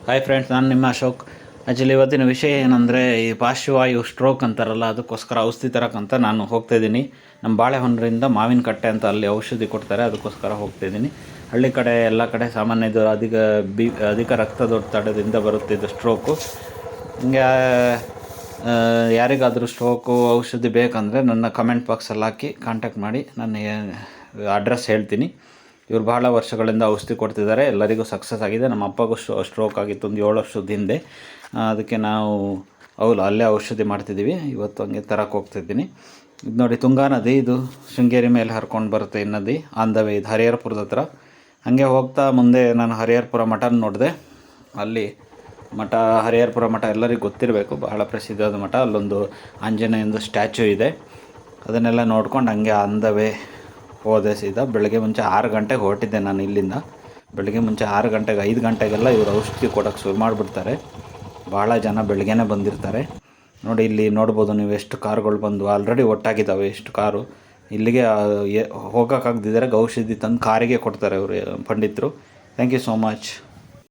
Hi friends, ನಾನು ನಿಮ್ಮ Ashok. Actually ಇವತ್ತಿನ ವಿಷಯ ಏನಂದರೆ, ಈ ಪಾರ್ಶ್ವವಾಯು ಸ್ಟ್ರೋಕ್ ಅಂತಾರಲ್ಲ, ಅದಕ್ಕೋಸ್ಕರ ಔಷಧಿ ತರಕ್ಕಂತ ನಾನು ಹೋಗ್ತಾಯಿದ್ದೀನಿ. ನಮ್ಮ ಬಾಳೆಹೊನ್ನರಿಂದ ಮಾವಿನಕಟ್ಟೆ ಅಂತ ಅಲ್ಲಿ ಔಷಧಿ ಕೊಡ್ತಾರೆ, ಅದಕ್ಕೋಸ್ಕರ ಹೋಗ್ತಾಯಿದ್ದೀನಿ. ಹಳ್ಳಿ ಕಡೆ ಎಲ್ಲ ಕಡೆ ಸಾಮಾನ್ಯ ಇದು ಅಧಿಕ ರಕ್ತದೊತ್ತಡದಿಂದ ಬರುತ್ತೆ ಇದು ಸ್ಟ್ರೋಕು. ಹಿಂಗೆ ಯಾರಿಗಾದರೂ ಸ್ಟ್ರೋಕು ಔಷಧಿ ಬೇಕಂದರೆ ನನ್ನ ಕಮೆಂಟ್ ಬಾಕ್ಸಲ್ಲಿ ಹಾಕಿ ಕಾಂಟ್ಯಾಕ್ಟ್ ಮಾಡಿ. ನಾನು ಅಡ್ರೆಸ್ ಹೇಳ್ತೀನಿ. ಇವರು ಬಹಳ ವರ್ಷಗಳಿಂದ ಔಷಧಿ ಕೊಡ್ತಿದ್ದಾರೆ, ಎಲ್ಲರಿಗೂ ಸಕ್ಸಸ್ ಆಗಿದೆ. ನಮ್ಮ ಅಪ್ಪಗೂ ಸ್ಟ್ರೋಕ್ ಆಗಿತ್ತು ಒಂದು 7 ವರ್ಷದ ಹಿಂದೆ. ಅದಕ್ಕೆ ನಾವು ಅಲ್ಲೇ ಔಷಧಿ ಮಾಡ್ತಿದ್ದೀವಿ. ಇವತ್ತು ಹಂಗೆ ತರಕ್ಕೆ ಹೋಗ್ತಿದ್ದೀನಿ. ಇದು ನೋಡಿ, ತುಂಗಾ ನದಿ. ಇದು ಶೃಂಗೇರಿ ಮೇಲೆ ಹರ್ಕೊಂಡು ಬರುತ್ತೆ ಈ ನದಿ. ಆನ್ ದ ವೇ ಇದು ಹರಿಹರಪುರದ ಹತ್ರ. ಹಾಗೆ ಹೋಗ್ತಾ ಮುಂದೆ ನಾನು ಹರಿಹರಪುರ ಮಠನ ನೋಡಿದೆ. ಅಲ್ಲಿ ಮಠ, ಹರಿಹರಪುರ ಮಠ ಎಲ್ಲರಿಗೂ ಗೊತ್ತಿರಬೇಕು, ಬಹಳ ಪ್ರಸಿದ್ಧವಾದ ಮಠ. ಅಲ್ಲೊಂದು ಆಂಜನೇಯಂದು ಸ್ಟ್ಯಾಚ್ಯೂ ಇದೆ. ಅದನ್ನೆಲ್ಲ ನೋಡ್ಕೊಂಡು ಹಂಗೆ ಆನ್ ದ ವೇ ಹೋದೆ ಸೀದಾ. ಬೆಳಗ್ಗೆ ಮುಂಚೆ 6 ಗಂಟೆಗೆ ಹೊರಟಿದ್ದೆ ನಾನು ಇಲ್ಲಿಂದ. ಬೆಳಗ್ಗೆ ಮುಂಚೆ 6 ಗಂಟೆಗೆ 5 ಗಂಟೆಗೆಲ್ಲ ಇವರು ಔಷಧಿ ಕೊಡೋಕ್ಕೆ ಶುರು ಮಾಡಿಬಿಡ್ತಾರೆ. ಭಾಳ ಜನ ಬೆಳಗ್ಗೆನೇ ಬಂದಿರ್ತಾರೆ. ನೋಡಿ, ಇಲ್ಲಿ ನೋಡ್ಬೋದು ನೀವು ಎಷ್ಟು ಕಾರುಗಳು ಬಂದು ಆಲ್ರೆಡಿ ಒಟ್ಟಾಗಿದ್ದಾವೆ. ಎಷ್ಟು ಕಾರು ಇಲ್ಲಿಗೆ ಹೋಗೋಕ್ಕಾಗದಿದ್ದರೆ ಔಷಧಿ ತಂದು ಕಾರಿಗೆ ಕೊಡ್ತಾರೆ ಅವರು ಪಂಡಿತರು. Thank you so much.